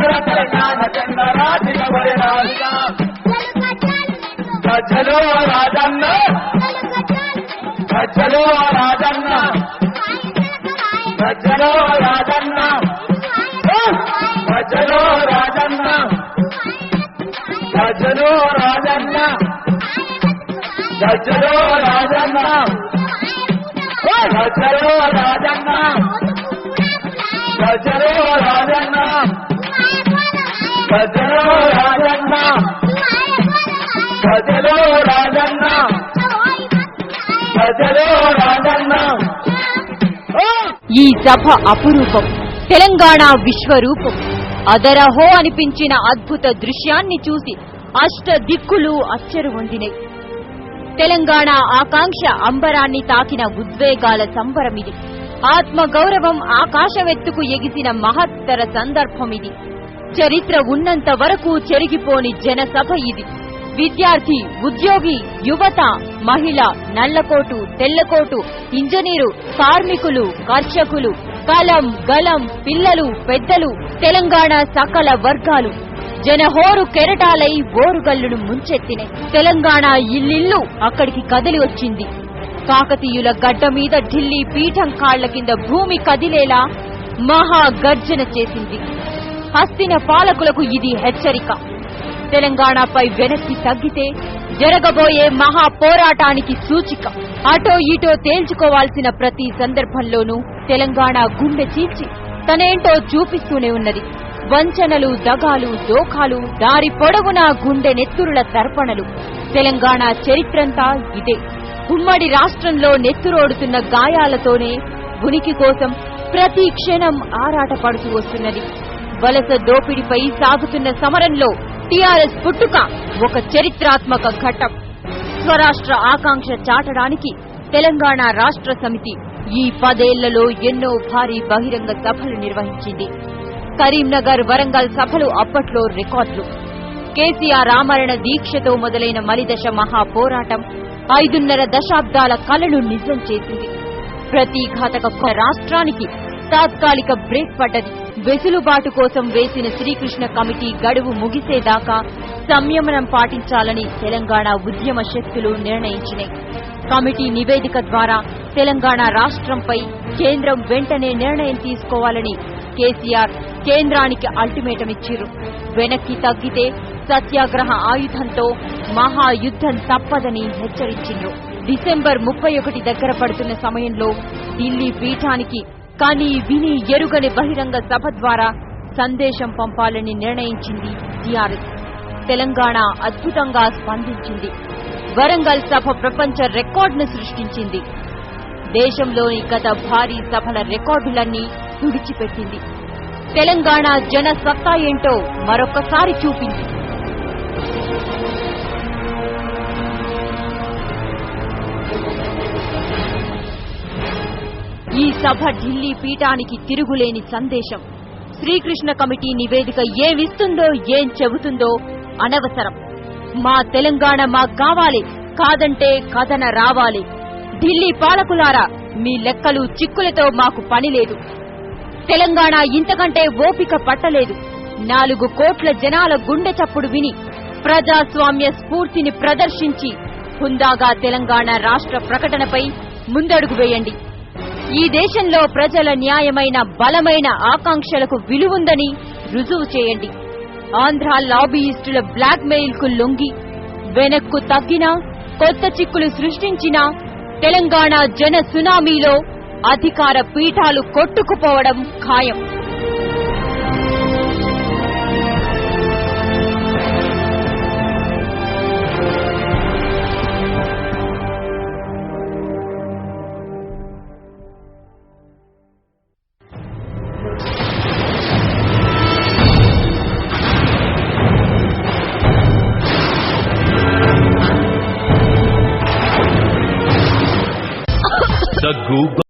తెలంగాణ జెండా దిగబడినారుగా గజ్జలో రాజన్న గజ్జలో రాజన్న గజ్జలో రాజన్న గజ్జలో రాజన్న గజ్జలో రాజన్న గజ్జలో రాజన్న గజ్జలో రాజన్న గజ్జలో రాజన్న గజ్జలో రాజన్న గజ్జలో రాజన్న గజ్జలో రాజన్న. ఈ సభ అపురూపం, తెలంగాణ విశ్వరూపం. అదరహో అనిపించిన అద్భుత దృశ్యాన్ని చూసి అష్ట దిక్కులు అచ్చరు పొందినాయి. తెలంగాణ ఆకాంక్ష అంబరాన్ని తాకిన ఉద్వేగాల సంబరమిది. ఆత్మ గౌరవం ఆకాశమెత్తుకు ఎగిసిన మహత్తర సందర్భమిది. చరిత్ర ఉన్నంత వరకు చెరిగిపోని జనసభ ఇది. విద్యార్థి, ఉద్యోగి, యువత, మహిళ, నల్లకోటు, తెల్లకోటు, ఇంజనీరు, కార్మికులు, కర్షకులు, కలం గలం, పిల్లలు, పెద్దలు, తెలంగాణ సకల వర్గాలు జనహోరు కెరటాలై ఓరుగల్లును ముంచెత్తినాయి. తెలంగాణ ఇల్లిల్లు అక్కడికి కదిలి వచ్చింది. కాకతీయుల గడ్డ మీద ఢిల్లీ పీఠం కాళ్ల కింద భూమి కదిలేలా మహా గర్జన చేసింది. హస్తిన పాలకులకు ఇది హెచ్చరిక. తెలంగాణపై వెనక్కి తగ్గితే జరగబోయే మహా పోరాటానికి సూచిక. అటో ఇటో తేల్చుకోవాల్సిన ప్రతి సందర్భంలోనూ తెలంగాణ గుండె చీల్చి తనేంటో చూపిస్తూనే ఉన్నది. వంచనలు, దగాలు, దోఖాలు, దారి పొడవునా గుండె నెత్తురుల తర్పణలు. తెలంగాణ చరిత్రంతా ఇదే. ఉమ్మడి రాష్ట్రంలో నెత్తురోడుతున్న గాయాలతోనే ఉనికి కోసం ప్రతి క్షణం ఆరాటపడుతూ వస్తున్నది. వలస దోపిడిపై సాగుతున్న సమరంలో టీఆర్ఎస్ పుట్టుక ఒక చరిత్రాత్మక ఘట్టం. స్వరాష్ట్ర ఆకాంక్ష చాటడానికి తెలంగాణ రాష్ట్ర సమితి ఈ 10 ఏళ్లలో ఎన్నో భారీ బహిరంగ సభలు నిర్వహించింది. కరీంనగర్, వరంగల్ సభలు అప్పట్లో రికార్డులు. కేసీఆర్ ఆమరణ దీక్షతో మొదలైన మలిదశ మహా పోరాటం 5.5 దశాబ్దాల కలను నిజం చేసింది. ప్రతిఘాతక రాష్ట్రానికి తాత్కాలిక బ్రేక్ పడ్డది. వెసులుబాటు కోసం వేసిన శ్రీకృష్ణ కమిటీ గడువు ముగిసేదాకా సంయమనం పాటించాలని తెలంగాణ ఉద్యమ శక్తులు నిర్ణయించినాయి. కమిటీ నివేదిక ద్వారా తెలంగాణ రాష్ట్రంపై కేంద్రం వెంటనే నిర్ణయం తీసుకోవాలని కేసీఆర్ కేంద్రానికి అల్టిమేటం ఇచ్చిరు. వెనక్కి తగ్గితే సత్యాగ్రహ ఆయుధంతో మహాయుద్ధం తప్పదని హెచ్చరించిండ్రు. డిసెంబర్ 31 దగ్గర పడుతున్న సమయంలో ఢిల్లీ పీఠానికి కానీ విని ఎరుగని బహిరంగ సభ ద్వారా సందేశం పంపాలని నిర్ణయించింది టీఆర్ఎస్. తెలంగాణ అద్భుతంగా స్పందించింది. వరంగల్ సభ ప్రపంచ రికార్డును సృష్టించింది. దేశంలోని గత భారీ సభల రికార్డులన్నీ తుడిచిపెట్టింది. తెలంగాణ జన సత్తా ఏంటో మరొకసారి చూపింది. ఈ సభ ఢిల్లీ పీఠానికి తిరుగులేని సందేశం. శ్రీకృష్ణ కమిటీ నివేదిక ఏమిస్తుందో, ఏం చెబుతుందో అనవసరం. మా తెలంగాణ మాకు కావాలి, కాదంటే కథన రావాలి. ఢిల్లీ పాలకులారా, మీ లెక్కలు చిక్కులతో మాకు పని లేదు. తెలంగాణ ఇంతకంటే ఓపిక పట్టలేదు. 4 కోట్ల జనాల గుండె చప్పుడు విని ప్రజాస్వామ్య స్ఫూర్తిని ప్రదర్శించి హుందాగా తెలంగాణ రాష్ట్ర ప్రకటనపై ముందడుగు వేయండి. ఈ దేశంలో ప్రజల న్యాయమైన బలమైన ఆకాంక్షలకు విలువుందని రుజువు చేయండి. ఆంధ్ర లాబీయిస్టుల బ్లాక్ మెయిల్ కు లొంగి వెనక్కు తగ్గినా, కొత్త చిక్కులు సృష్టించినా తెలంగాణ జన సునామీలో అధికార పీఠాలు కొట్టుకుపోవడం ఖాయం. The Google